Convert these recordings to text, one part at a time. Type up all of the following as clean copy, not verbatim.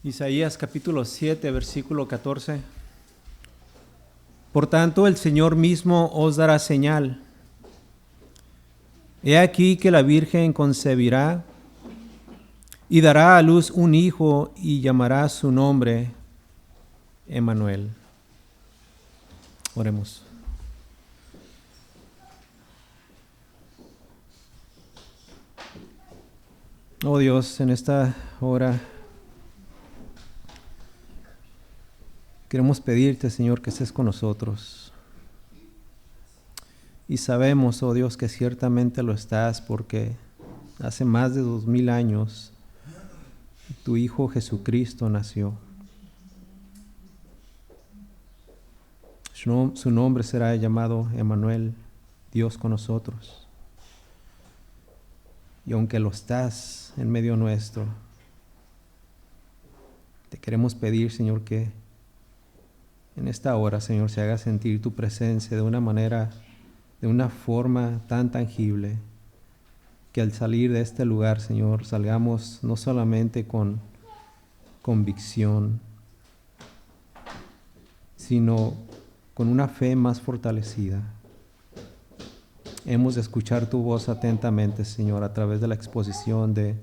Isaías capítulo 7, versículo 14. Por tanto, el Señor mismo os dará señal. He aquí que la Virgen concebirá y dará a luz un hijo y llamará su nombre Emmanuel. Oremos. Oh Dios, en esta hora queremos pedirte, Señor, que estés con nosotros. Y sabemos, oh Dios, que ciertamente lo estás, porque hace más de 2000 años tu Hijo Jesucristo nació. Su nombre será llamado Emmanuel, Dios con nosotros. Y aunque lo estás en medio nuestro, te queremos pedir, Señor, que en esta hora, Señor, se haga sentir tu presencia de una manera, de una forma tan tangible, que al salir de este lugar, Señor, salgamos no solamente con convicción, sino con una fe más fortalecida. Hemos de escuchar tu voz atentamente, Señor, a través de la exposición de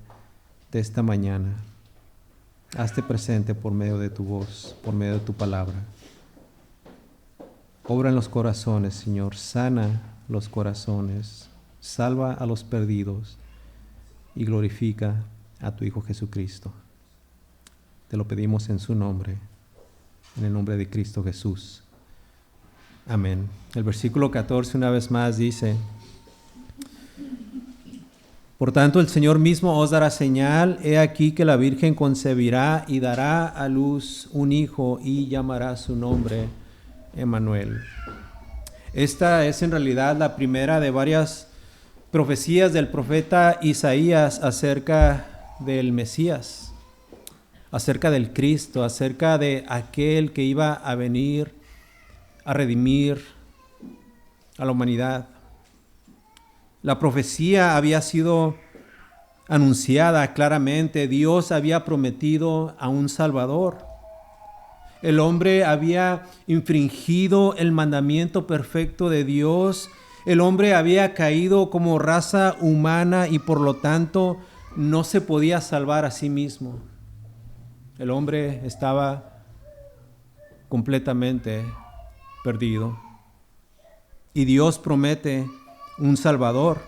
esta mañana. Hazte presente por medio de tu voz, por medio de tu palabra. Obra en los corazones, Señor, sana los corazones, salva a los perdidos y glorifica a tu Hijo Jesucristo. Te lo pedimos en su nombre, en el nombre de Cristo Jesús. Amén. El versículo 14 una vez más dice: por tanto, el Señor mismo os dará señal. He aquí que la Virgen concebirá y dará a luz un hijo y llamará su nombre Emmanuel. Esta es en realidad la primera de varias profecías del profeta Isaías acerca del Mesías, acerca del Cristo, acerca de aquel que iba a venir a redimir a la humanidad. La profecía había sido anunciada claramente. Dios había prometido a un Salvador. El hombre había infringido el mandamiento perfecto de Dios. El hombre había caído como raza humana y por lo tanto no se podía salvar a sí mismo. El hombre estaba completamente perdido. Y Dios promete un Salvador.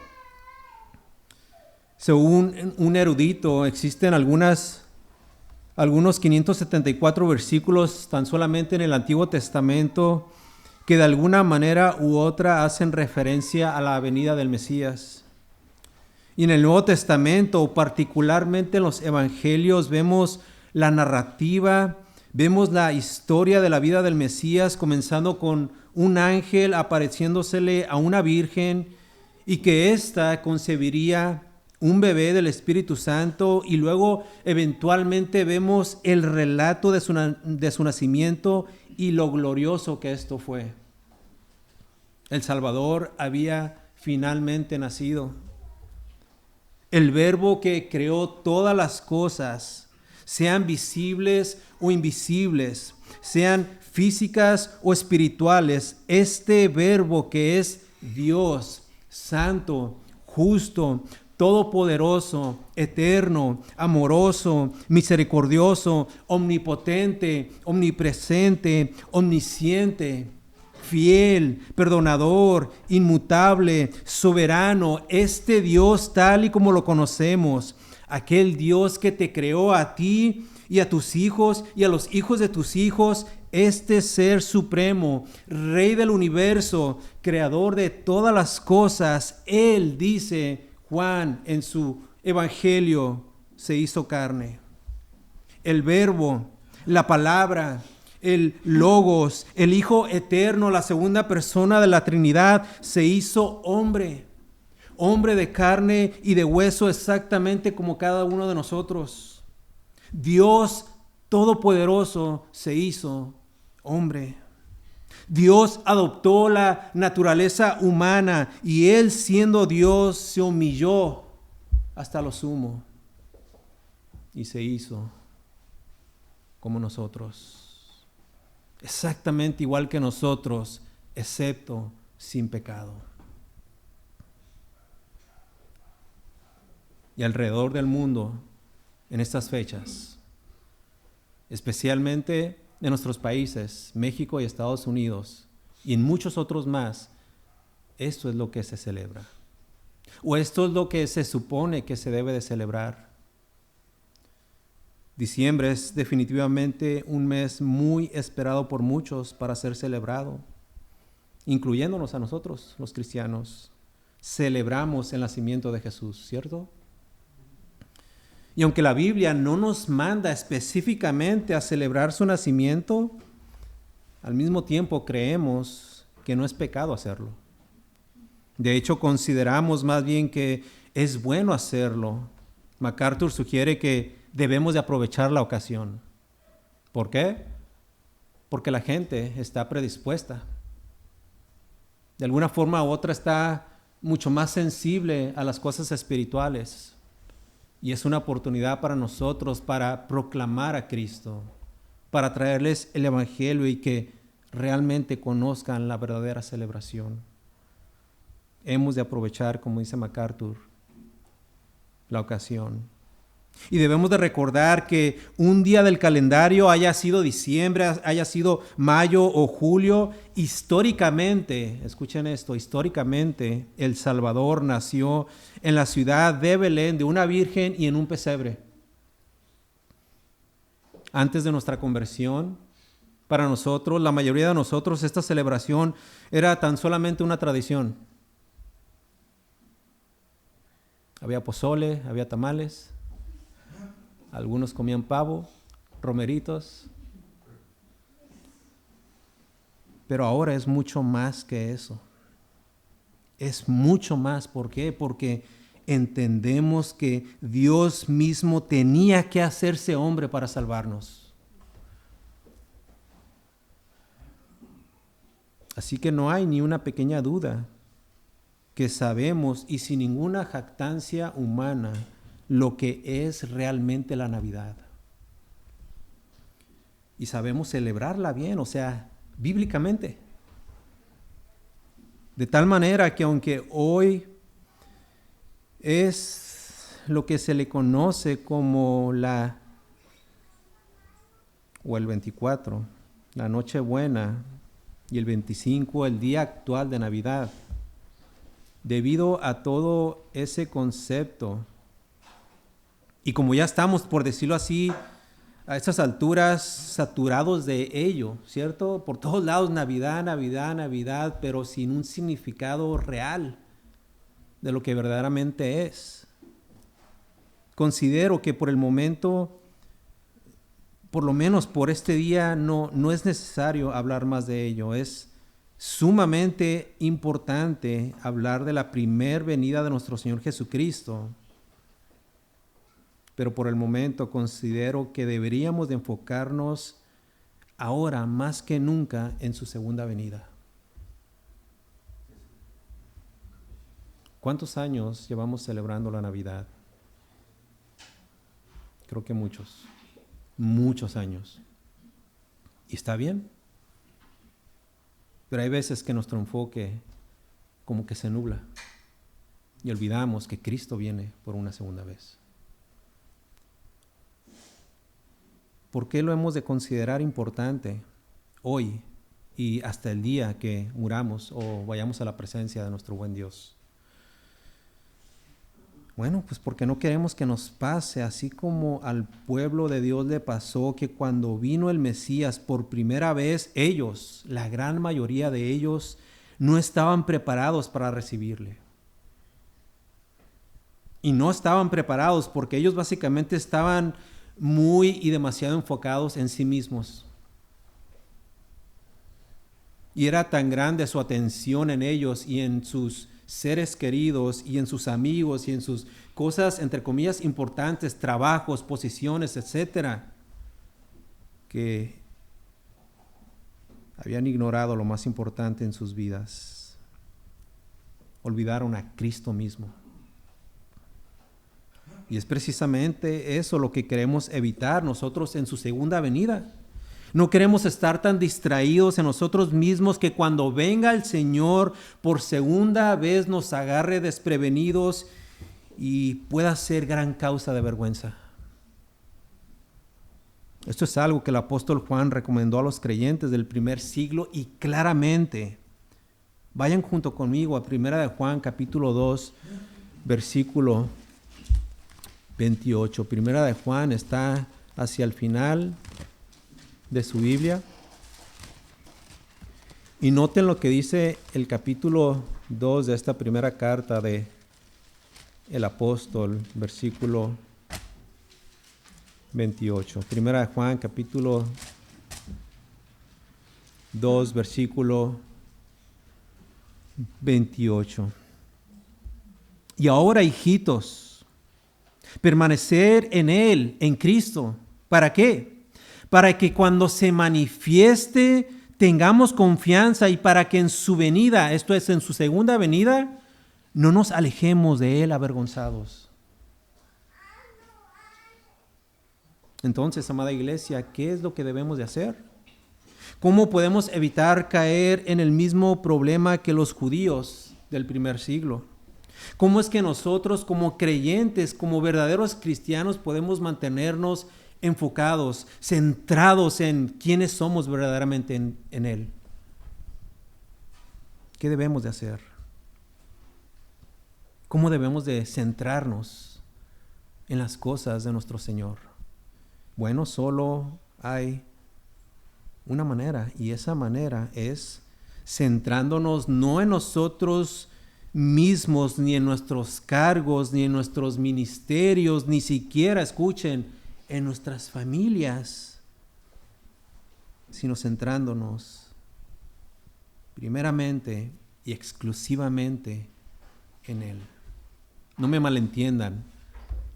Según un erudito, existen algunos 574 versículos tan solamente en el Antiguo Testamento que de alguna manera u otra hacen referencia a la venida del Mesías. Y en el Nuevo Testamento, particularmente en los Evangelios, vemos la narrativa, vemos la historia de la vida del Mesías, comenzando con un ángel apareciéndosele a una virgen y que ésta concebiría un bebé del Espíritu Santo, y luego eventualmente vemos el relato de su nacimiento y lo glorioso que esto fue. El Salvador había finalmente nacido. El Verbo que creó todas las cosas, sean visibles o invisibles, sean físicas o espirituales, este Verbo que es Dios, santo, justo, todopoderoso, eterno, amoroso, misericordioso, omnipotente, omnipresente, omnisciente, fiel, perdonador, inmutable, soberano, este Dios tal y como lo conocemos, aquel Dios que te creó a ti y a tus hijos y a los hijos de tus hijos, este ser supremo, Rey del universo, creador de todas las cosas. Él, dice Juan en su Evangelio, se hizo carne. El Verbo, la palabra, el Logos, el Hijo eterno, la segunda persona de la Trinidad, se hizo hombre. Hombre de carne y de hueso, exactamente como cada uno de nosotros. Dios Todopoderoso se hizo hombre. Dios adoptó la naturaleza humana y Él, siendo Dios, se humilló hasta lo sumo y se hizo como nosotros, exactamente igual que nosotros, excepto sin pecado. Y alrededor del mundo, en estas fechas, especialmente en nuestros países, México y Estados Unidos, y en muchos otros más, esto es lo que se celebra. O esto es lo que se supone que se debe de celebrar. Diciembre es definitivamente un mes muy esperado por muchos para ser celebrado, incluyéndonos a nosotros, los cristianos. Celebramos el nacimiento de Jesús, ¿cierto? Y aunque la Biblia no nos manda específicamente a celebrar su nacimiento, al mismo tiempo creemos que no es pecado hacerlo. De hecho, consideramos más bien que es bueno hacerlo. MacArthur sugiere que debemos de aprovechar la ocasión. ¿Por qué? Porque la gente está predispuesta. De alguna forma u otra está mucho más sensible a las cosas espirituales. Y es una oportunidad para nosotros para proclamar a Cristo, para traerles el Evangelio y que realmente conozcan la verdadera celebración. Hemos de aprovechar, como dice MacArthur, la ocasión. Y debemos de recordar que un día del calendario, haya sido diciembre, haya sido mayo o julio, históricamente, escuchen esto, históricamente el Salvador nació en la ciudad de Belén de una virgen y en un pesebre. Antes de nuestra conversión, para nosotros, la mayoría de nosotros, esta celebración era tan solamente una tradición. Había pozole, había tamales, algunos comían pavo, romeritos. Pero ahora es mucho más que eso. Es mucho más. ¿Por qué? Porque entendemos que Dios mismo tenía que hacerse hombre para salvarnos. Así que no hay ni una pequeña duda que sabemos y sin ninguna jactancia humana lo que es realmente la Navidad. Y sabemos celebrarla bien, o sea, bíblicamente. De tal manera que aunque hoy es lo que se le conoce como el 24, la Nochebuena, y el 25, el día actual de Navidad, debido a todo ese concepto, y como ya estamos, por decirlo así, a estas alturas saturados de ello, ¿cierto? Por todos lados, Navidad, Navidad, Navidad, pero sin un significado real de lo que verdaderamente es. Considero que por el momento, por lo menos por este día, no es necesario hablar más de ello. Es sumamente importante hablar de la primer venida de nuestro Señor Jesucristo. Pero por el momento considero que deberíamos de enfocarnos ahora más que nunca en su segunda venida. ¿Cuántos años llevamos celebrando la Navidad? Creo que muchos años. Y está bien. Pero hay veces que nuestro enfoque como que se nubla y olvidamos que Cristo viene por una segunda vez. ¿Por qué lo hemos de considerar importante hoy y hasta el día que muramos o vayamos a la presencia de nuestro buen Dios? Bueno, pues porque no queremos que nos pase así como al pueblo de Dios le pasó, que cuando vino el Mesías por primera vez, ellos, la gran mayoría de ellos, no estaban preparados para recibirle. Y no estaban preparados porque ellos básicamente estaban muy y demasiado enfocados en sí mismos. Y era tan grande su atención en ellos y en sus seres queridos y en sus amigos y en sus cosas, entre comillas, importantes, trabajos, posiciones, etcétera, que habían ignorado lo más importante en sus vidas. Olvidaron a Cristo mismo. Y es precisamente eso lo que queremos evitar nosotros en su segunda venida. No queremos estar tan distraídos en nosotros mismos que cuando venga el Señor por segunda vez nos agarre desprevenidos y pueda ser gran causa de vergüenza. Esto es algo que el apóstol Juan recomendó a los creyentes del primer siglo y claramente. Vayan junto conmigo a 1 de Juan capítulo 2, versículo 28. 1 de Juan está hacia el final de su Biblia. Y noten lo que dice el capítulo 2 de esta primera carta de el apóstol, versículo 28. 1 de Juan capítulo 2, versículo 28. Y ahora, hijitos, permanecer en Él, en Cristo. ¿Para qué? Para que cuando se manifieste tengamos confianza y para que en su venida, esto es en su segunda venida, no nos alejemos de Él avergonzados. Entonces, amada iglesia, ¿qué es lo que debemos de hacer? ¿Cómo podemos evitar caer en el mismo problema que los judíos del primer siglo? ¿Cómo es que nosotros como creyentes, como verdaderos cristianos, podemos mantenernos enfocados, centrados en quiénes somos verdaderamente en Él? ¿Qué debemos de hacer? ¿Cómo debemos de centrarnos en las cosas de nuestro Señor? Bueno, solo hay una manera, y esa manera es centrándonos no en nosotros mismos, ni en nuestros cargos, ni en nuestros ministerios, ni siquiera, escuchen, en nuestras familias, sino centrándonos primeramente y exclusivamente en Él. No me malentiendan,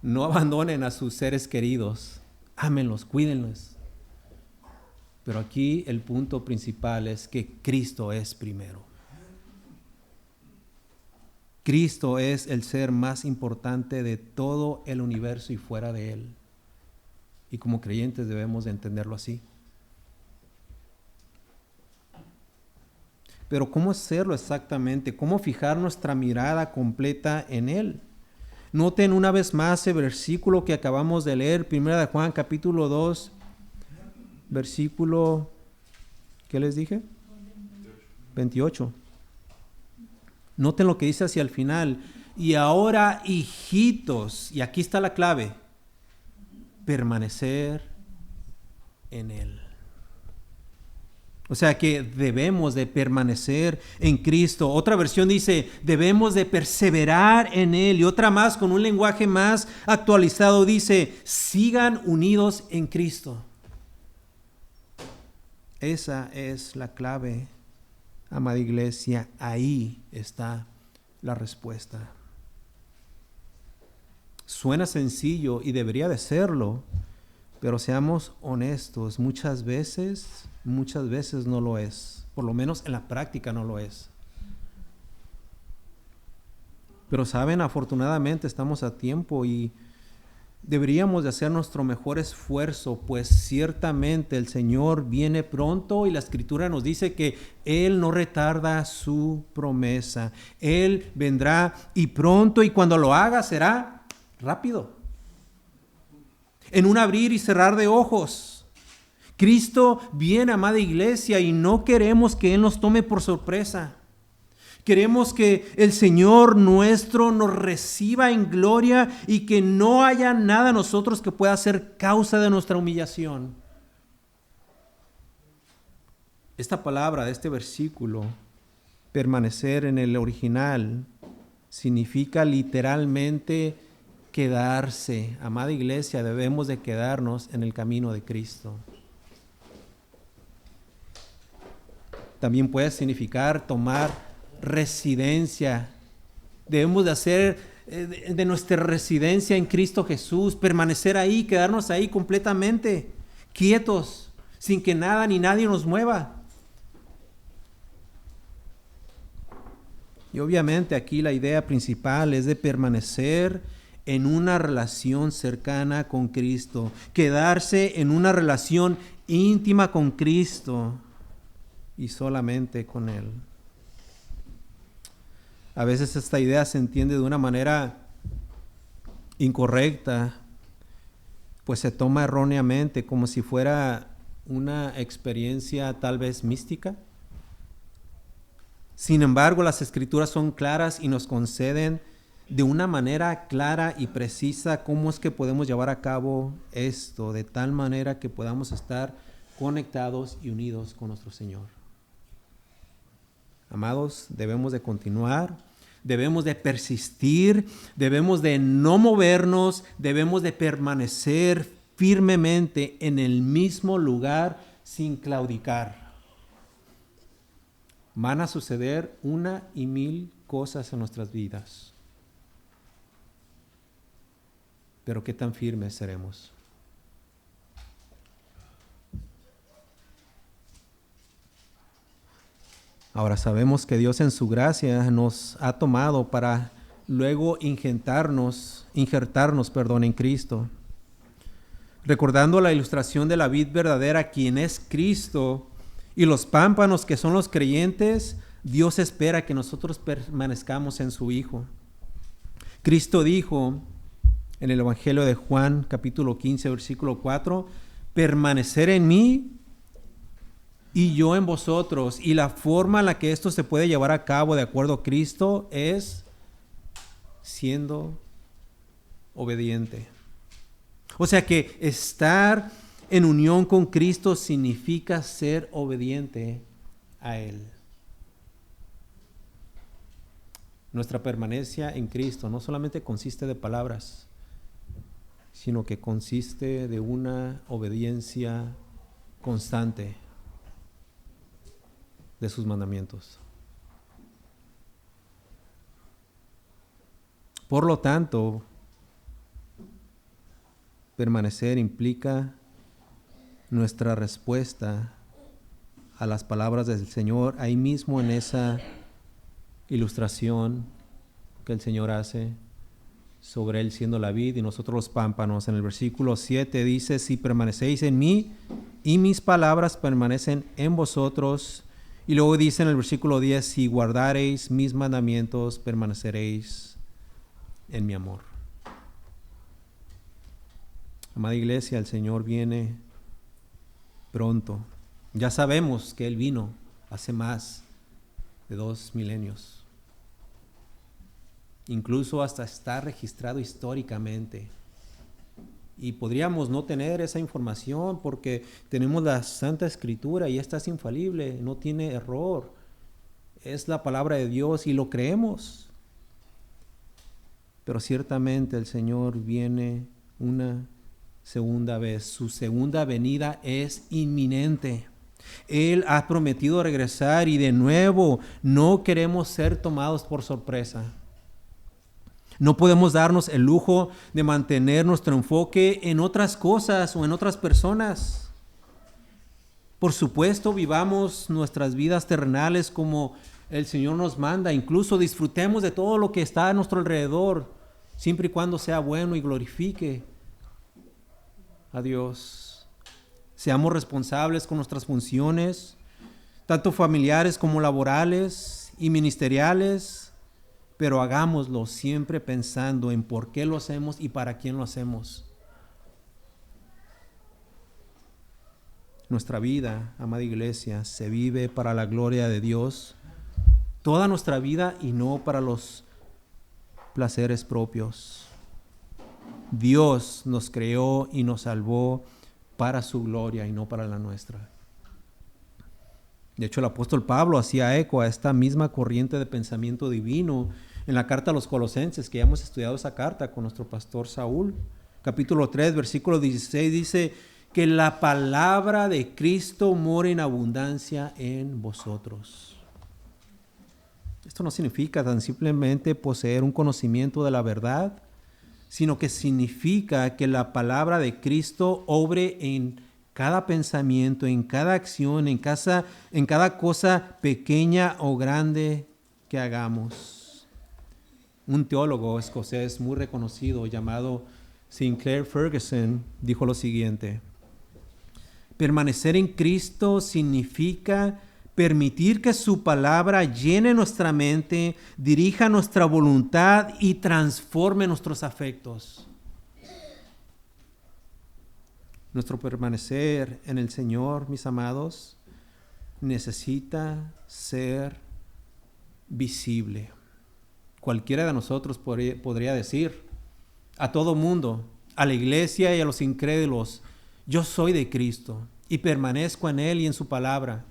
no abandonen a sus seres queridos, ámenlos, cuídenlos. Pero aquí el punto principal es que Cristo es primero. Cristo es el ser más importante de todo el universo y fuera de Él. Y como creyentes debemos de entenderlo así. Pero ¿cómo hacerlo exactamente? ¿Cómo fijar nuestra mirada completa en Él? Noten una vez más el versículo que acabamos de leer, 1 de Juan capítulo 2, versículo, ¿qué les dije? 28. Noten lo que dice hacia el final. Y ahora, hijitos, y aquí está la clave, permanecer en Él. O sea que debemos de permanecer en Cristo. Otra versión dice, debemos de perseverar en Él. Y otra más, con un lenguaje más actualizado, dice, sigan unidos en Cristo. Esa es la clave, amada iglesia. Ahí está la respuesta. Suena sencillo y debería de serlo, pero seamos honestos, muchas veces no lo es. Por lo menos en la práctica no lo es. Pero saben, afortunadamente estamos a tiempo y deberíamos de hacer nuestro mejor esfuerzo, pues ciertamente el Señor viene pronto y la Escritura nos dice que Él no retarda su promesa. Él vendrá y pronto, y cuando lo haga será rápido. En un abrir y cerrar de ojos. Cristo viene, amada iglesia, y no queremos que Él nos tome por sorpresa. Queremos que el Señor nuestro nos reciba en gloria y que no haya nada en nosotros que pueda ser causa de nuestra humillación. Esta palabra de este versículo, permanecer en el original, significa literalmente quedarse. Amada iglesia, debemos de quedarnos en el camino de Cristo. También puede significar tomar residencia. Debemos de hacer de nuestra residencia en Cristo Jesús, permanecer ahí, quedarnos ahí completamente quietos, sin que nada ni nadie nos mueva. Y obviamente aquí la idea principal es de permanecer en una relación cercana con Cristo, quedarse en una relación íntima con Cristo y solamente con Él. A veces esta idea se entiende de una manera incorrecta, pues se toma erróneamente como si fuera una experiencia tal vez mística. Sin embargo, las Escrituras son claras y nos conceden de una manera clara y precisa cómo es que podemos llevar a cabo esto, de tal manera que podamos estar conectados y unidos con nuestro Señor. Amados, debemos de continuar, debemos de persistir, debemos de no movernos, debemos de permanecer firmemente en el mismo lugar sin claudicar. Van a suceder 1,000 cosas en nuestras vidas. Pero ¿qué tan firmes seremos? Ahora sabemos que Dios en su gracia nos ha tomado para luego injertarnos en Cristo. Recordando la ilustración de la vid verdadera, quien es Cristo, y los pámpanos que son los creyentes, Dios espera que nosotros permanezcamos en su Hijo. Cristo dijo en el Evangelio de Juan, capítulo 15, versículo 4, permanecer en mí y yo en vosotros. Y la forma en la que esto se puede llevar a cabo de acuerdo a Cristo es siendo obediente. O sea que estar en unión con Cristo significa ser obediente a Él. Nuestra permanencia en Cristo no solamente consiste de palabras, sino que consiste de una obediencia constante de sus mandamientos. Por lo tanto, permanecer implica nuestra respuesta a las palabras del Señor, ahí mismo en esa ilustración que el Señor hace sobre Él siendo la vid y nosotros los pámpanos. En el versículo 7 dice, si permanecéis en mí y mis palabras permanecen en vosotros. Y luego dice en el versículo 10, si guardareis mis mandamientos, permaneceréis en mi amor. Amada iglesia, el Señor viene pronto. Ya sabemos que Él vino hace más de 2 milenios. Incluso hasta está registrado históricamente. Y podríamos no tener esa información porque tenemos la Santa Escritura y esta es infalible, no tiene error. Es la palabra de Dios y lo creemos. Pero ciertamente el Señor viene una segunda vez. Su segunda venida es inminente. Él ha prometido regresar y de nuevo no queremos ser tomados por sorpresa. No podemos darnos el lujo de mantener nuestro enfoque en otras cosas o en otras personas. Por supuesto, vivamos nuestras vidas terrenales como el Señor nos manda. Incluso disfrutemos de todo lo que está a nuestro alrededor, siempre y cuando sea bueno y glorifique a Dios. Seamos responsables con nuestras funciones, tanto familiares como laborales y ministeriales, pero hagámoslo siempre pensando en por qué lo hacemos y para quién lo hacemos. Nuestra vida, amada iglesia, se vive para la gloria de Dios, toda nuestra vida y no para los placeres propios. Dios nos creó y nos salvó para su gloria y no para la nuestra. De hecho, el apóstol Pablo hacía eco a esta misma corriente de pensamiento divino en la carta a los Colosenses, que ya hemos estudiado esa carta con nuestro pastor Saúl. Capítulo 3, versículo 16 dice que la palabra de Cristo mora en abundancia en vosotros. Esto no significa tan simplemente poseer un conocimiento de la verdad, sino que significa que la palabra de Cristo obre en cada pensamiento, en cada acción, en cada cosa pequeña o grande que hagamos. Un teólogo escocés muy reconocido llamado Sinclair Ferguson dijo lo siguiente: permanecer en Cristo significa permitir que su palabra llene nuestra mente, dirija nuestra voluntad y transforme nuestros afectos. Nuestro permanecer en el Señor, mis amados, necesita ser visible. Cualquiera de nosotros podría decir a todo mundo, a la iglesia y a los incrédulos: yo soy de Cristo y permanezco en Él y en su palabra.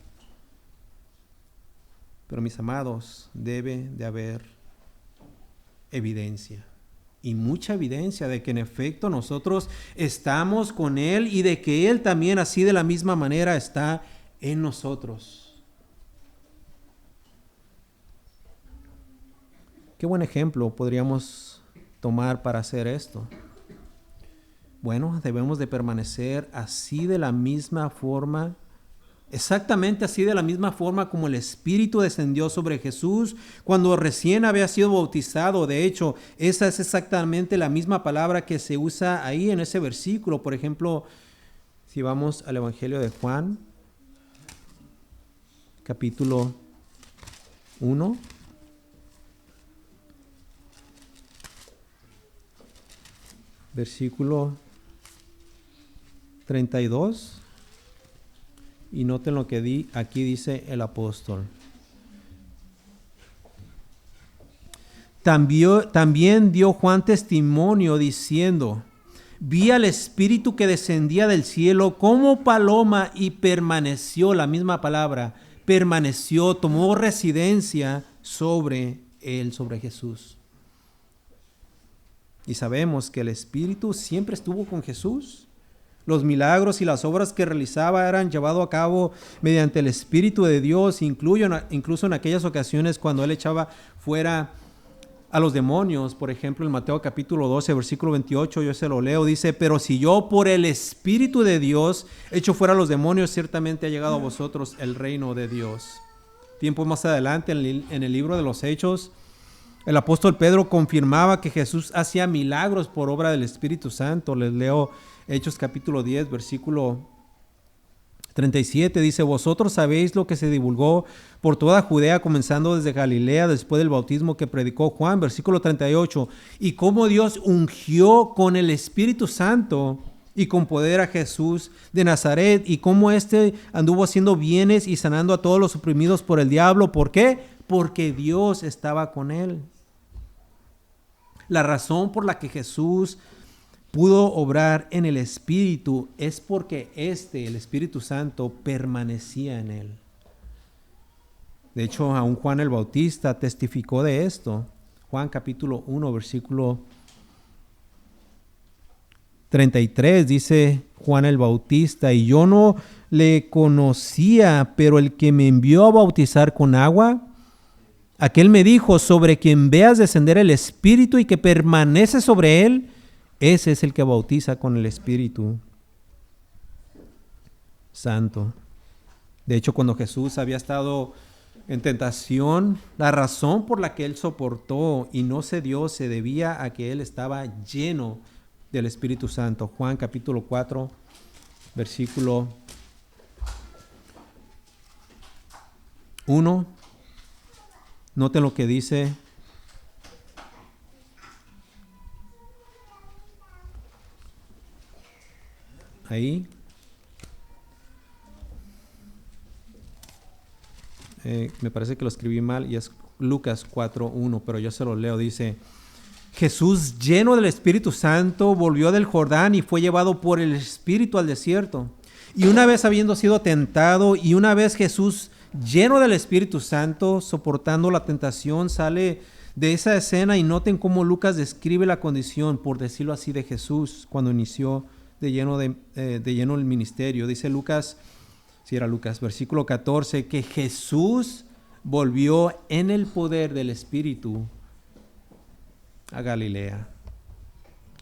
Pero mis amados, debe de haber evidencia, y mucha evidencia de que en efecto nosotros estamos con Él y de que Él también así de la misma manera está en nosotros. Qué buen ejemplo podríamos tomar para hacer esto. Bueno, debemos de permanecer así de la misma forma, exactamente así de la misma forma como el Espíritu descendió sobre Jesús cuando recién había sido bautizado. De hecho, esa es exactamente la misma palabra que se usa ahí en ese versículo. Por ejemplo, si vamos al Evangelio de Juan, capítulo 1. Versículo 32, y noten lo que aquí dice el apóstol. También dio Juan testimonio diciendo: vi al Espíritu que descendía del cielo como paloma y permaneció, la misma palabra, permaneció, tomó residencia sobre él, sobre Jesús. Y sabemos que el Espíritu siempre estuvo con Jesús. Los milagros y las obras que realizaba eran llevados a cabo mediante el Espíritu de Dios, incluso en aquellas ocasiones cuando Él echaba fuera a los demonios. Por ejemplo, en Mateo capítulo 12, versículo 28, yo se lo leo, dice: pero si yo por el Espíritu de Dios echo fuera a los demonios, ciertamente ha llegado a vosotros el reino de Dios. Tiempo más adelante, en el libro de los Hechos, el apóstol Pedro confirmaba que Jesús hacía milagros por obra del Espíritu Santo. Les leo Hechos capítulo 10, versículo 37. Dice: vosotros sabéis lo que se divulgó por toda Judea, comenzando desde Galilea, después del bautismo que predicó Juan. Versículo 38. Y cómo Dios ungió con el Espíritu Santo y con poder a Jesús de Nazaret, y cómo éste anduvo haciendo bienes y sanando a todos los oprimidos por el diablo. ¿Por qué? Porque Dios estaba con él. La razón por la que Jesús pudo obrar en el Espíritu es porque el Espíritu Santo, permanecía en él. De hecho, aún Juan el Bautista testificó de esto. Juan capítulo 1, versículo 33, dice Juan el Bautista: y yo no le conocía, pero el que me envió a bautizar con agua, aquel me dijo: sobre quien veas descender el Espíritu y que permanece sobre él, ese es el que bautiza con el Espíritu Santo. De hecho, cuando Jesús había estado en tentación, la razón por la que él soportó y no cedió se debía a que él estaba lleno del Espíritu Santo. Juan capítulo 4, versículo 1. Noten lo que dice. Ahí. Me parece que lo escribí mal y es Lucas 4:1, pero yo se lo leo. Dice: Jesús, lleno del Espíritu Santo, volvió del Jordán y fue llevado por el Espíritu al desierto. Y una vez habiendo sido tentado, y una vez Jesús, lleno del Espíritu Santo, soportando la tentación, sale de esa escena. Y noten cómo Lucas describe la condición, por decirlo así, de Jesús cuando inició de lleno el ministerio. Dice Lucas, si era Lucas, versículo 14, que Jesús volvió en el poder del Espíritu a Galilea.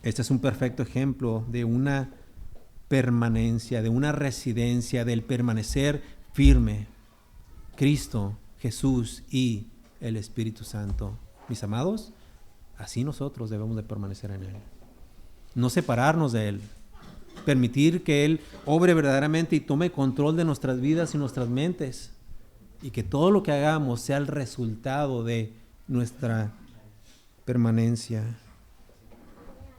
Este es un perfecto ejemplo de una permanencia, de una residencia, del permanecer firme. Cristo, Jesús y el Espíritu Santo. Mis amados, así nosotros debemos de permanecer en Él. No separarnos de Él. Permitir que Él obre verdaderamente y tome control de nuestras vidas y nuestras mentes. Y que todo lo que hagamos sea el resultado de nuestra permanencia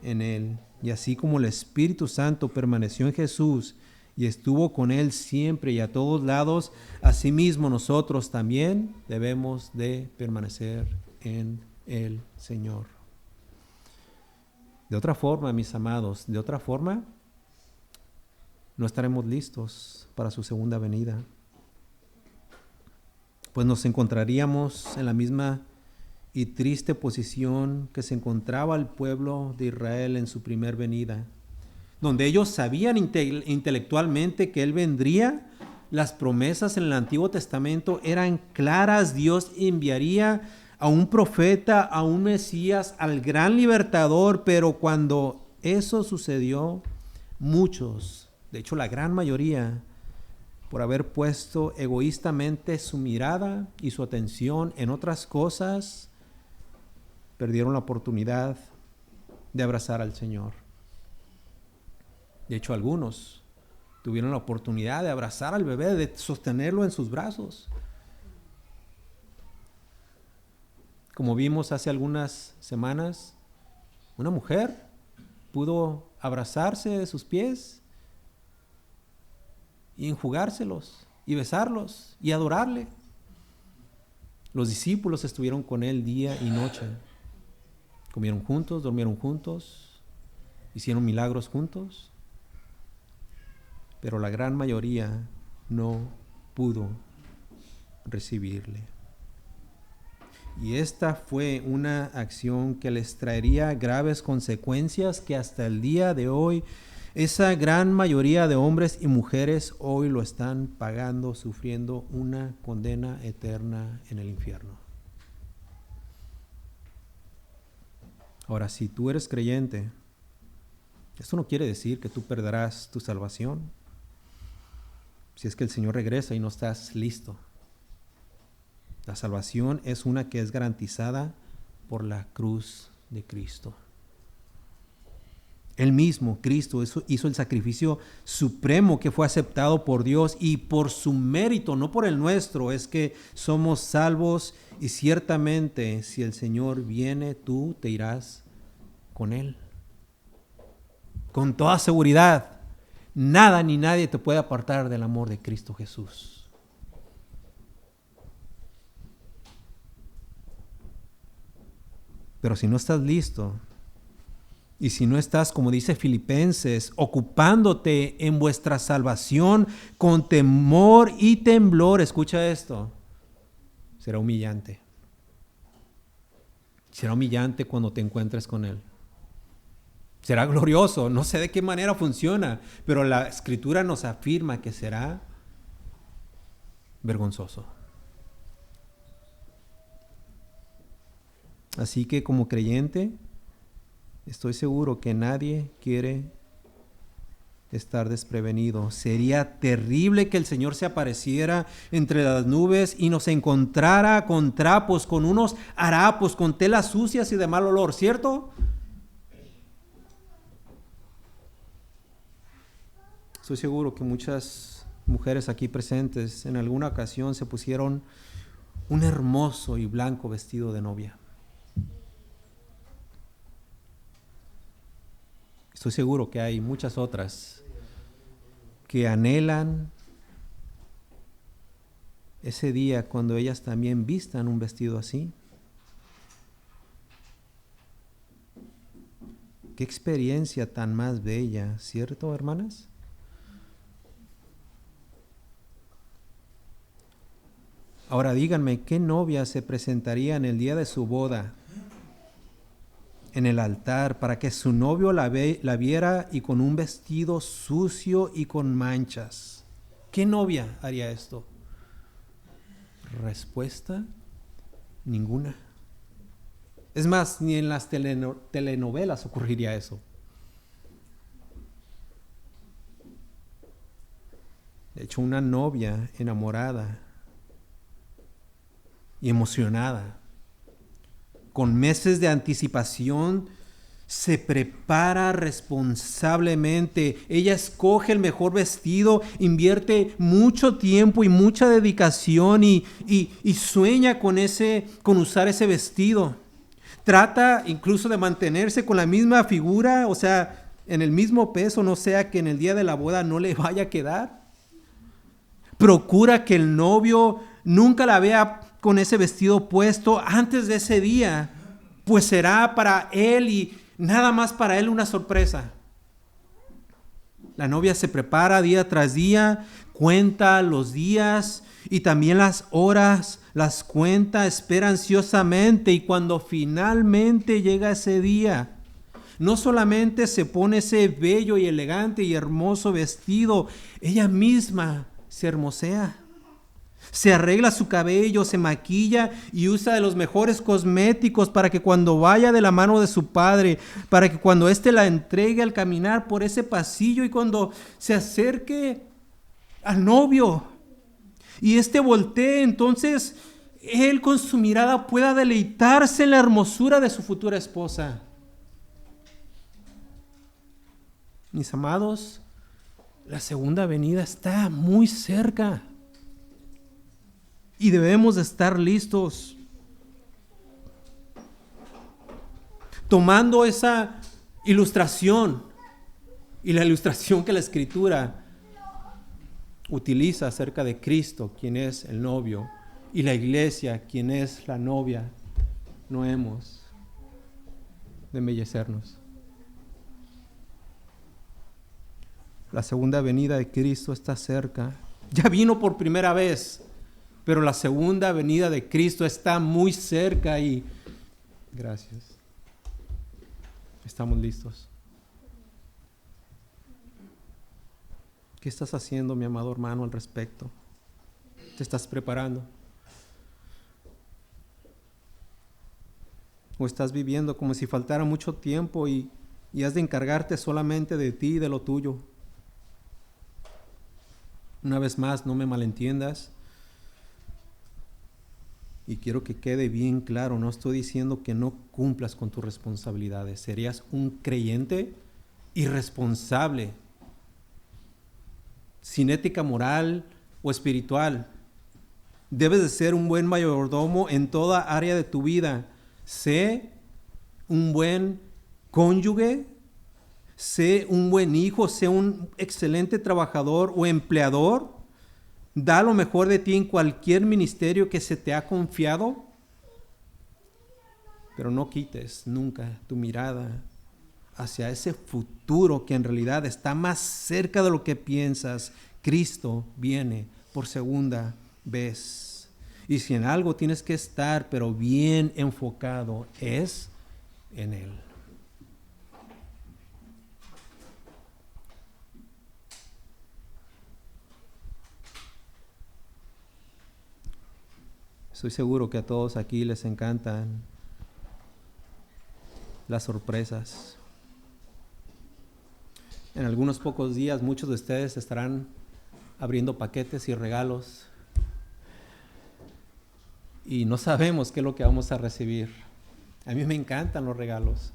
en Él. Y así como el Espíritu Santo permaneció en Jesús y estuvo con Él siempre y a todos lados, asimismo nosotros también debemos de permanecer en el Señor. De otra forma, mis amados, de otra forma, no estaremos listos para su segunda venida. Pues nos encontraríamos en la misma y triste posición que se encontraba el pueblo de Israel en su primer venida, donde ellos sabían intelectualmente que Él vendría. Las promesas en el Antiguo Testamento eran claras. Dios enviaría a un profeta, a un Mesías, al gran libertador, pero cuando eso sucedió, muchos, de hecho la gran mayoría, por haber puesto egoístamente su mirada y su atención en otras cosas, perdieron la oportunidad de abrazar al Señor. De hecho, algunos tuvieron la oportunidad de abrazar al bebé, de sostenerlo en sus brazos. Como vimos hace algunas semanas, una mujer pudo abrazarse de sus pies y enjugárselos y besarlos y adorarle. Los discípulos estuvieron con Él día y noche. Comieron juntos, durmieron juntos, hicieron milagros juntos, pero la gran mayoría no pudo recibirle. Y esta fue una acción que les traería graves consecuencias que hasta el día de hoy esa gran mayoría de hombres y mujeres hoy lo están pagando, sufriendo una condena eterna en el infierno. Ahora, si tú eres creyente, esto no quiere decir que tú perderás tu salvación. Si es que el Señor regresa y no estás listo. La salvación es una que es garantizada por la cruz de Cristo. Él mismo, Cristo, hizo el sacrificio supremo que fue aceptado por Dios, y por su mérito, no por el nuestro, es que somos salvos. Y ciertamente, si el Señor viene, tú te irás con Él. Con toda seguridad, nada ni nadie te puede apartar del amor de Cristo Jesús. Pero si no estás listo, y si no estás, como dice Filipenses, ocupándote en vuestra salvación con temor y temblor, escucha esto, será humillante. Será humillante cuando te encuentres con Él. Será glorioso, no sé de qué manera funciona, pero la Escritura nos afirma que será vergonzoso. Así que como creyente, estoy seguro que nadie quiere estar desprevenido. Sería terrible que el Señor se apareciera entre las nubes y nos encontrara con trapos, con unos harapos, con telas sucias y de mal olor, ¿cierto? Estoy seguro que muchas mujeres aquí presentes en alguna ocasión se pusieron un hermoso y blanco vestido de novia. Estoy seguro que hay muchas otras que anhelan ese día cuando ellas también vistan un vestido así. Qué experiencia tan más bella, ¿cierto, hermanas? Ahora díganme, ¿qué novia se presentaría en el día de su boda en el altar para que su novio la viera y con un vestido sucio y con manchas? ¿Qué novia haría esto? Respuesta: ninguna. Es más, ni en las telenovelas ocurriría eso. De hecho, una novia enamorada y emocionada con meses de anticipación, se prepara responsablemente. Ella escoge el mejor vestido, invierte mucho tiempo y mucha dedicación y sueña con usar ese vestido. Trata incluso de mantenerse con la misma figura, o sea, en el mismo peso, no sea que en el día de la boda no le vaya a quedar. Procura que el novio nunca la vea con ese vestido puesto antes de ese día, pues será para él y nada más para él una sorpresa. La novia se prepara día tras día, cuenta los días y también las horas, las cuenta, espera ansiosamente, y cuando finalmente llega ese día, no solamente se pone ese bello y elegante y hermoso vestido, ella misma se hermosea. Se arregla su cabello, se maquilla y usa de los mejores cosméticos para que cuando vaya de la mano de su padre, para que cuando éste la entregue al caminar por ese pasillo y cuando se acerque al novio y éste voltee, entonces él con su mirada pueda deleitarse en la hermosura de su futura esposa. Mis amados, la segunda venida está muy cerca. Y debemos de estar listos. Tomando esa ilustración y la ilustración que la Escritura utiliza acerca de Cristo, quien es el novio, y la iglesia, quien es la novia, no hemos de embellecernos. La segunda venida de Cristo está cerca. Ya vino por primera vez, pero la segunda venida de Cristo está muy cerca y gracias. Estamos listos. ¿Qué estás haciendo, mi amado hermano, al respecto? ¿Te estás preparando? ¿O estás viviendo como si faltara mucho tiempo y has de encargarte solamente de ti y de lo tuyo? Una vez más, no me malentiendas. Y quiero que quede bien claro, no estoy diciendo que no cumplas con tus responsabilidades. Serías un creyente irresponsable, sin ética moral o espiritual. Debes de ser un buen mayordomo en toda área de tu vida. Sé un buen cónyuge, sé un buen hijo, sé un excelente trabajador o empleador. Da lo mejor de ti en cualquier ministerio que se te ha confiado, pero no quites nunca tu mirada hacia ese futuro que en realidad está más cerca de lo que piensas. Cristo viene por segunda vez. Y si en algo tienes que estar, pero bien enfocado, es en Él. Estoy seguro que a todos aquí les encantan las sorpresas. En algunos pocos días muchos de ustedes estarán abriendo paquetes y regalos y no sabemos qué es lo que vamos a recibir. A mí me encantan los regalos.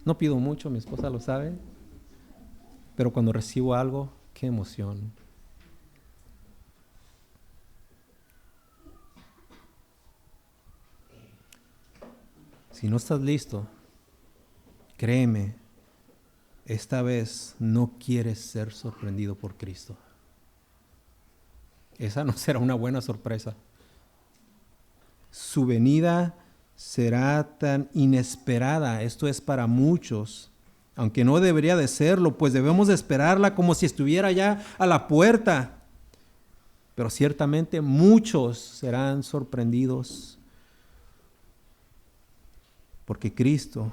No pido mucho, mi esposa lo sabe, pero cuando recibo algo, qué emoción. Si no estás listo, créeme, esta vez no quieres ser sorprendido por Cristo. Esa no será una buena sorpresa. Su venida será tan inesperada. Esto es para muchos, aunque no debería de serlo, pues debemos de esperarla como si estuviera ya a la puerta. Pero ciertamente muchos serán sorprendidos. Porque Cristo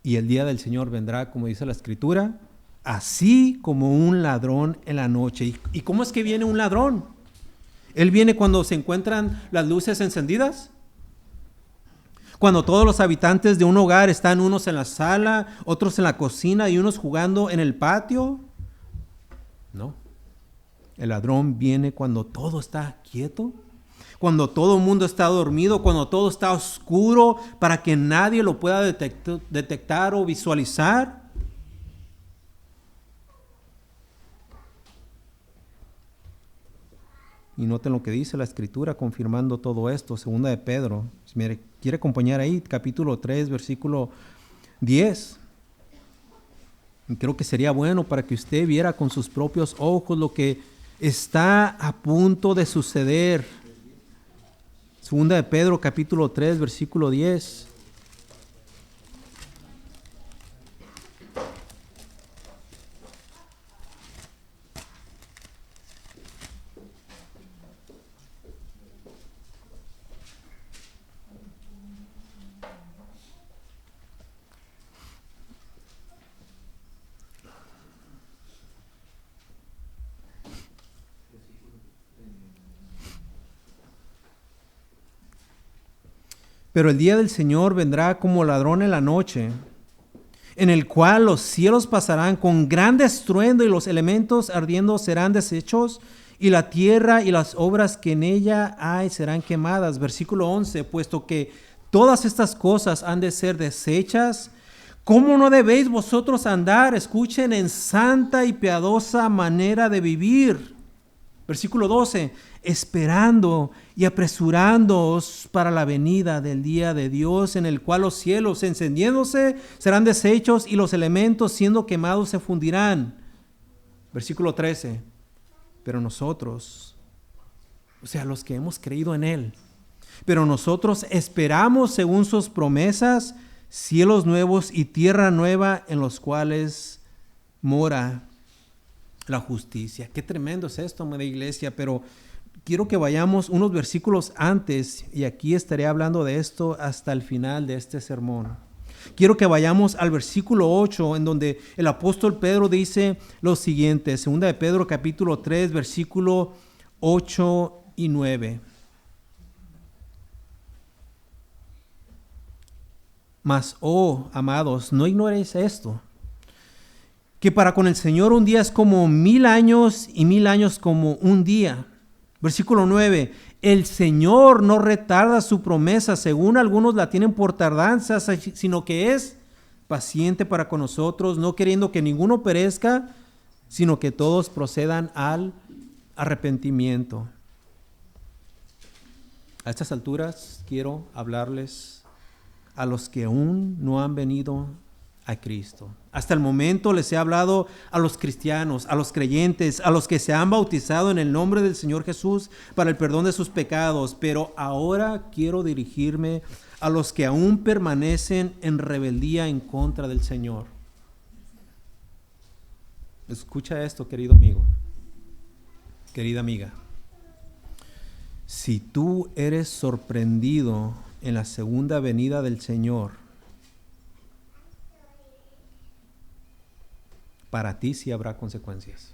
y el día del Señor vendrá, como dice la Escritura, así como un ladrón en la noche. ¿Y cómo es que viene un ladrón? Él viene cuando se encuentran las luces encendidas. Cuando todos los habitantes de un hogar están unos en la sala, otros en la cocina y unos jugando en el patio. No. El ladrón viene cuando todo está quieto Cuando todo el mundo está dormido, cuando todo está oscuro para que nadie lo pueda detectar o visualizar. Y noten lo que dice la Escritura confirmando todo esto, segunda de Pedro. Si me quiere acompañar ahí, capítulo 3, versículo 10. Y creo que sería bueno para que usted viera con sus propios ojos lo que está a punto de suceder. Segunda de Pedro, capítulo 3, versículo 10. Pero el día del Señor vendrá como ladrón en la noche, en el cual los cielos pasarán con gran estruendo y los elementos ardiendo serán deshechos y la tierra y las obras que en ella hay serán quemadas. Versículo 11, puesto que todas estas cosas han de ser deshechas, ¿cómo no debéis vosotros andar? Escuchen, en santa y piadosa manera de vivir. Versículo 12, esperando y apresurándoos para la venida del día de Dios, en el cual los cielos encendiéndose serán deshechos y los elementos siendo quemados se fundirán. Versículo 13, pero nosotros, o sea, los que hemos creído en Él, pero nosotros esperamos según sus promesas, cielos nuevos y tierra nueva en los cuales mora la justicia. Qué tremendo es esto, amada iglesia, pero quiero que vayamos unos versículos antes, y aquí estaré hablando de esto hasta el final de este sermón. Quiero que vayamos al versículo 8, en donde el apóstol Pedro dice lo siguiente, segunda de Pedro capítulo 3, versículo 8 y 9. Mas, oh, amados, no ignoréis esto, que para con el Señor un día es como 1000 años y 1000 años como un día. Versículo 9, el Señor no retarda su promesa, según algunos la tienen por tardanza, sino que es paciente para con nosotros, no queriendo que ninguno perezca, sino que todos procedan al arrepentimiento. A estas alturas quiero hablarles a los que aún no han venido a Cristo. Hasta el momento les he hablado a los cristianos, a los creyentes, a los que se han bautizado en el nombre del Señor Jesús para el perdón de sus pecados, pero ahora quiero dirigirme a los que aún permanecen en rebeldía en contra del Señor. Escucha esto, querido amigo, querida amiga. Si tú eres sorprendido en la segunda venida del Señor, para ti sí habrá consecuencias.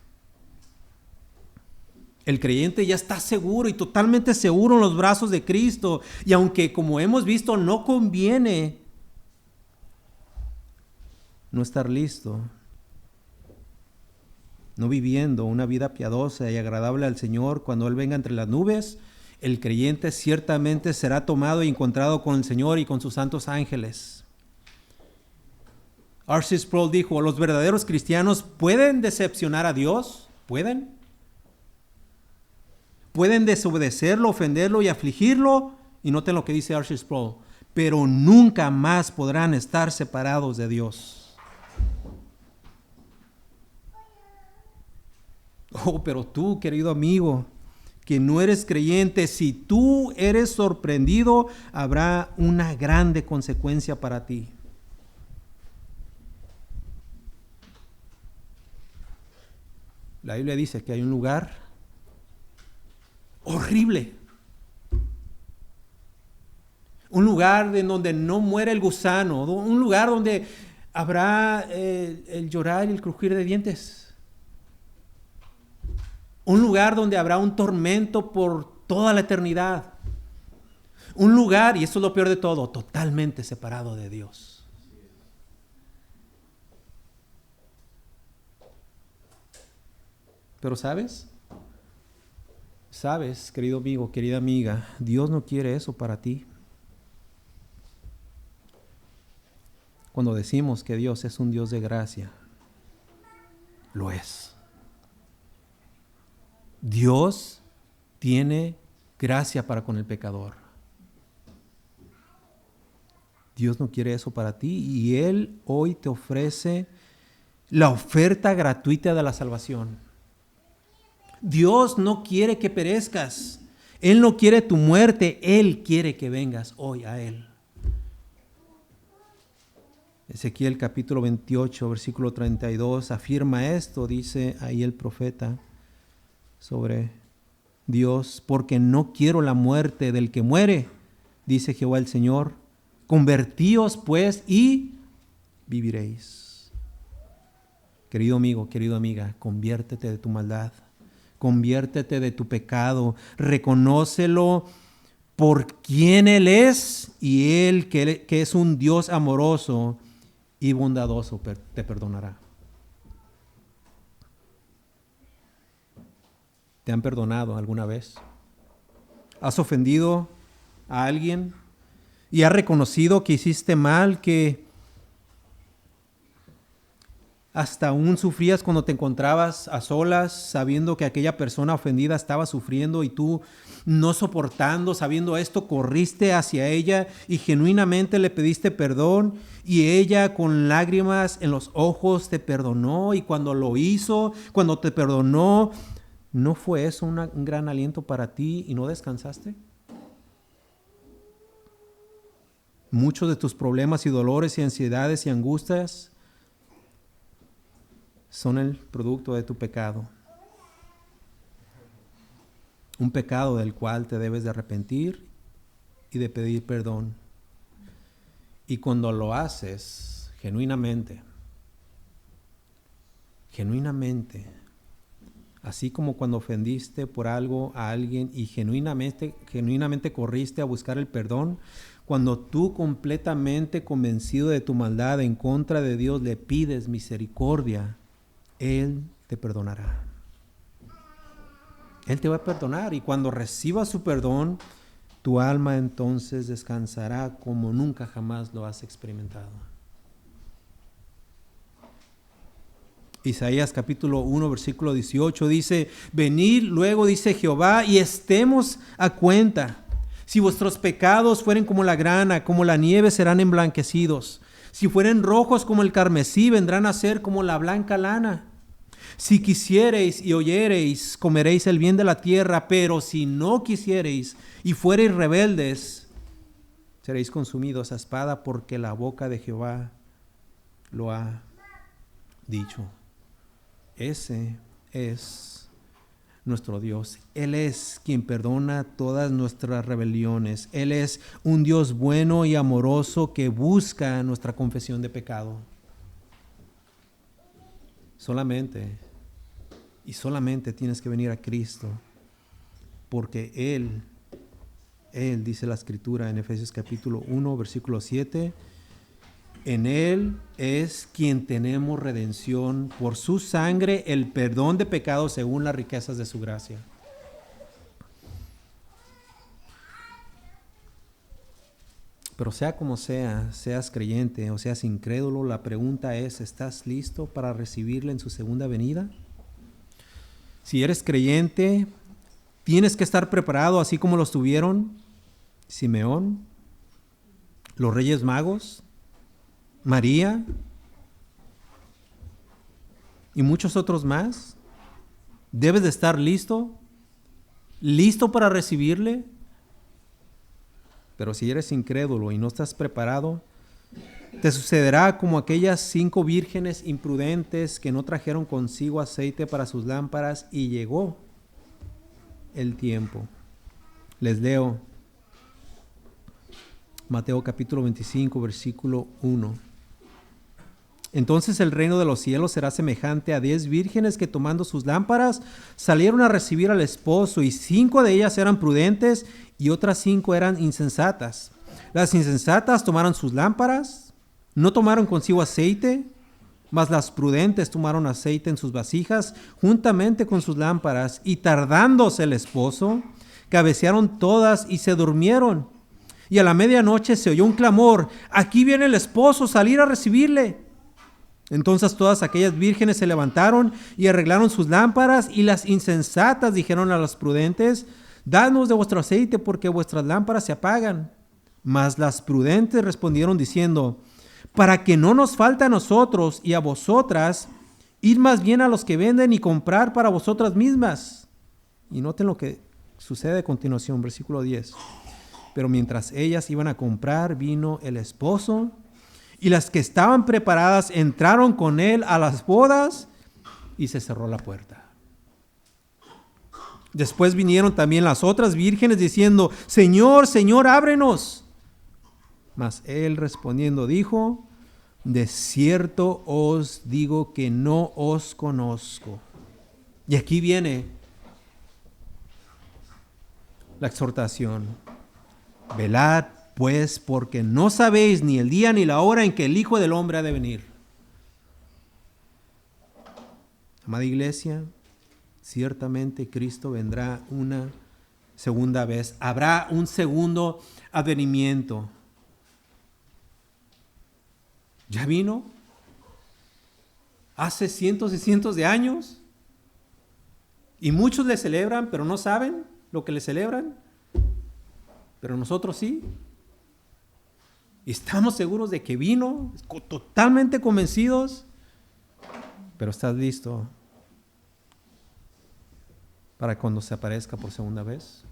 El creyente ya está seguro y totalmente seguro en los brazos de Cristo. Y aunque, como hemos visto, no conviene no estar listo, no viviendo una vida piadosa y agradable al Señor cuando Él venga entre las nubes, el creyente ciertamente será tomado y encontrado con el Señor y con sus santos ángeles. R.C. Sproul dijo, ¿los verdaderos cristianos pueden decepcionar a Dios? ¿Pueden? ¿Pueden desobedecerlo, ofenderlo y afligirlo? Y noten lo que dice R.C. Sproul, pero nunca más podrán estar separados de Dios. Oh, pero tú, querido amigo, que no eres creyente, si tú eres sorprendido, habrá una grande consecuencia para ti. La Biblia dice que hay un lugar horrible. Un lugar en donde no muere el gusano. Un lugar donde habrá el llorar y el crujir de dientes. Un lugar donde habrá un tormento por toda la eternidad. Un lugar, y esto es lo peor de todo, totalmente separado de Dios. Pero ¿sabes? Sabes, querido amigo, querida amiga, Dios no quiere eso para ti. Cuando decimos que Dios es un Dios de gracia, lo es. Dios tiene gracia para con el pecador. Dios no quiere eso para ti y Él hoy te ofrece la oferta gratuita de la salvación. Dios no quiere que perezcas. Él no quiere tu muerte. Él quiere que vengas hoy a Él. Ezequiel capítulo 28, versículo 32 afirma esto, dice ahí el profeta sobre Dios, porque no quiero la muerte del que muere, dice Jehová el Señor. Convertíos pues y viviréis. Querido amigo, querida amiga, conviértete de tu maldad, conviértete de tu pecado, reconócelo por quien Él es y Él que es un Dios amoroso y bondadoso te perdonará. ¿Te han perdonado alguna vez? ¿Has ofendido a alguien y has reconocido que hiciste mal, que hasta aún sufrías cuando te encontrabas a solas, sabiendo que aquella persona ofendida estaba sufriendo y tú, no soportando, sabiendo esto, corriste hacia ella y genuinamente le pediste perdón y ella con lágrimas en los ojos te perdonó? Y cuando lo hizo, cuando te perdonó, ¿no fue eso un gran aliento para ti y no descansaste? Muchos de tus problemas y dolores y ansiedades y angustias son el producto de tu pecado. Un pecado del cual te debes de arrepentir y de pedir perdón. Y cuando lo haces genuinamente, así como cuando ofendiste por algo a alguien y genuinamente corriste a buscar el perdón, cuando tú completamente convencido de tu maldad en contra de Dios le pides misericordia, Él te perdonará. Él te va a perdonar y cuando recibas su perdón, tu alma entonces descansará como nunca jamás lo has experimentado. Isaías capítulo 1 versículo 18 dice: venid luego, dice Jehová, y estemos a cuenta. Si vuestros pecados fueren como la grana, como la nieve, serán emblanquecidos. Si fueren rojos como el carmesí, vendrán a ser como la blanca lana. Si quisiereis y oyereis, comeréis el bien de la tierra, pero si no quisiereis y fuereis rebeldes, seréis consumidos a espada, porque la boca de Jehová lo ha dicho. Ese es nuestro Dios. Él es quien perdona todas nuestras rebeliones. Él es un Dios bueno y amoroso que busca nuestra confesión de pecado. Solamente tienes que venir a Cristo, porque Él, dice la Escritura en Efesios capítulo 1, versículo 7, en Él es quien tenemos redención por su sangre, el perdón de pecados según las riquezas de su gracia. Pero sea como sea, seas creyente o seas incrédulo, la pregunta es: ¿estás listo para recibirle en su segunda venida? Si eres creyente, tienes que estar preparado, así como lo estuvieron Simeón, los Reyes Magos, María y muchos otros más. Debes de estar listo para recibirle. Pero si eres incrédulo y no estás preparado, te sucederá como aquellas 5 vírgenes imprudentes que no trajeron consigo aceite para sus lámparas y llegó el tiempo. Les leo Mateo capítulo 25, versículo 1. Entonces el reino de los cielos será semejante a 10 vírgenes que, tomando sus lámparas, salieron a recibir al esposo, y 5 de ellas eran prudentes y otras 5 eran insensatas. Las insensatas tomaron sus lámparas, no tomaron consigo aceite, Mas las prudentes tomaron aceite en sus vasijas juntamente con sus lámparas, y tardándose el esposo, cabecearon todas y se durmieron. Y a la medianoche se oyó un clamor: aquí viene el esposo, salir a recibirle. Entonces todas aquellas vírgenes se levantaron y arreglaron sus lámparas, y las insensatas dijeron a las prudentes: dadnos de vuestro aceite, porque vuestras lámparas se apagan. Mas las prudentes respondieron diciendo: para que no nos falte a nosotros y a vosotras, id más bien a los que venden y comprar para vosotras mismas. Y noten lo que sucede a continuación, versículo 10. Pero mientras ellas iban a comprar, vino el esposo, y las que estaban preparadas entraron con él a las bodas, y se cerró la puerta. Después vinieron también las otras vírgenes diciendo: Señor, Señor, ábrenos. Mas él respondiendo dijo: de cierto os digo que no os conozco. Y aquí viene la exhortación: velad pues, porque no sabéis ni el día ni la hora en que el Hijo del Hombre ha de venir. Amada iglesia, ciertamente Cristo vendrá una segunda vez. Habrá un segundo advenimiento. ¿Ya vino? Hace cientos y cientos de años. Y muchos le celebran, pero no saben lo que le celebran. Pero nosotros sí. Y estamos seguros de que vino, totalmente convencidos. Pero ¿estás listo para cuando se aparezca por segunda vez?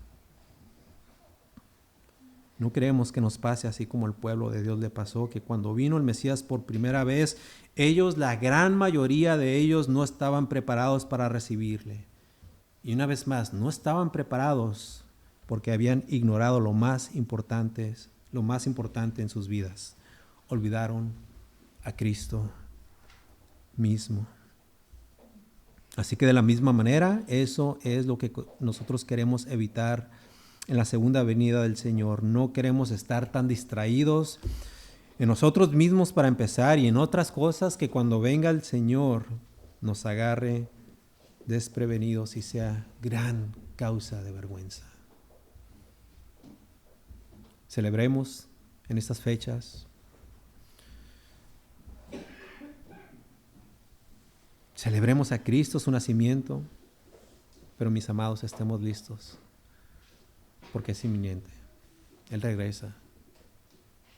No queremos que nos pase así como el pueblo de Dios le pasó, que cuando vino el Mesías por primera vez, ellos, la gran mayoría de ellos, no estaban preparados para recibirle. Y una vez más, no estaban preparados porque habían ignorado lo más importante en sus vidas. Olvidaron a Cristo mismo. Así que de la misma manera, eso es lo que nosotros queremos evitar en la segunda venida del Señor. No queremos estar tan distraídos en nosotros mismos para empezar, y en otras cosas, que cuando venga el Señor nos agarre desprevenidos y sea gran causa de vergüenza. Celebremos en estas fechas. Celebremos a Cristo, su nacimiento, pero mis amados, estemos listos, porque es inminente. Él regresa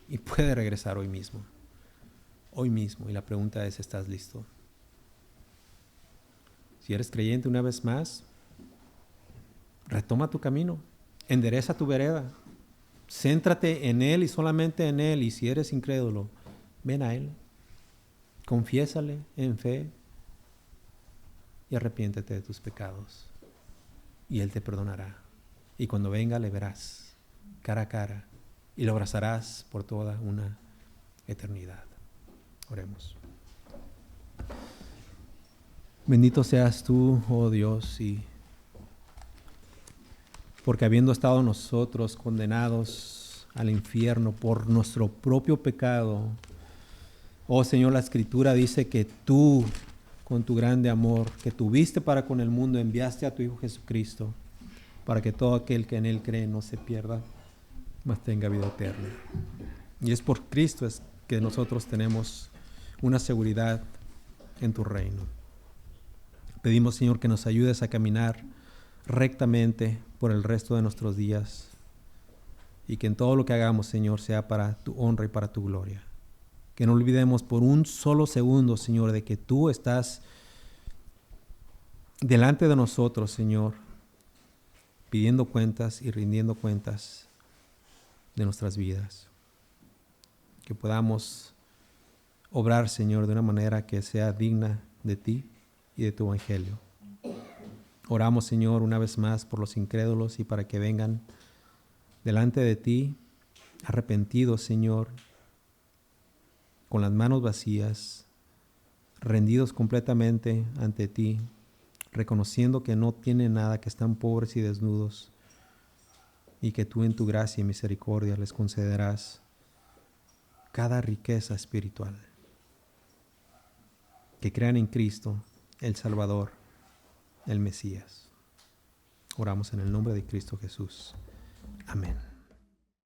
y puede regresar hoy mismo. Hoy mismo. Y la pregunta es: ¿estás listo? Si eres creyente, una vez más, retoma tu camino, endereza tu vereda, céntrate en Él y solamente en Él. Y si eres incrédulo, ven a Él, confiésale en fe y arrepiéntete de tus pecados, y Él te perdonará. Y cuando venga, le verás cara a cara y lo abrazarás por toda una eternidad. Oremos. Bendito seas tú, oh Dios, y porque habiendo estado nosotros condenados al infierno por nuestro propio pecado, oh Señor, la Escritura dice que tú, con tu grande amor que tuviste para con el mundo, enviaste a tu Hijo Jesucristo, para que todo aquel que en Él cree no se pierda, mas tenga vida eterna. Y es por Cristo es que nosotros tenemos una seguridad en tu reino. Pedimos, Señor, que nos ayudes a caminar rectamente por el resto de nuestros días, y que en todo lo que hagamos, Señor, sea para tu honra y para tu gloria. Que no olvidemos por un solo segundo, Señor, de que tú estás delante de nosotros, Señor, pidiendo cuentas y rindiendo cuentas de nuestras vidas. Que podamos obrar, Señor, de una manera que sea digna de ti y de tu evangelio. Oramos, Señor, una vez más por los incrédulos y para que vengan delante de ti arrepentidos, Señor, con las manos vacías, rendidos completamente ante ti, reconociendo que no tienen nada, que están pobres y desnudos, y que tú en tu gracia y misericordia les concederás cada riqueza espiritual. que crean en Cristo, el Salvador, el Mesías. Oramos en el nombre de Cristo Jesús. Amén.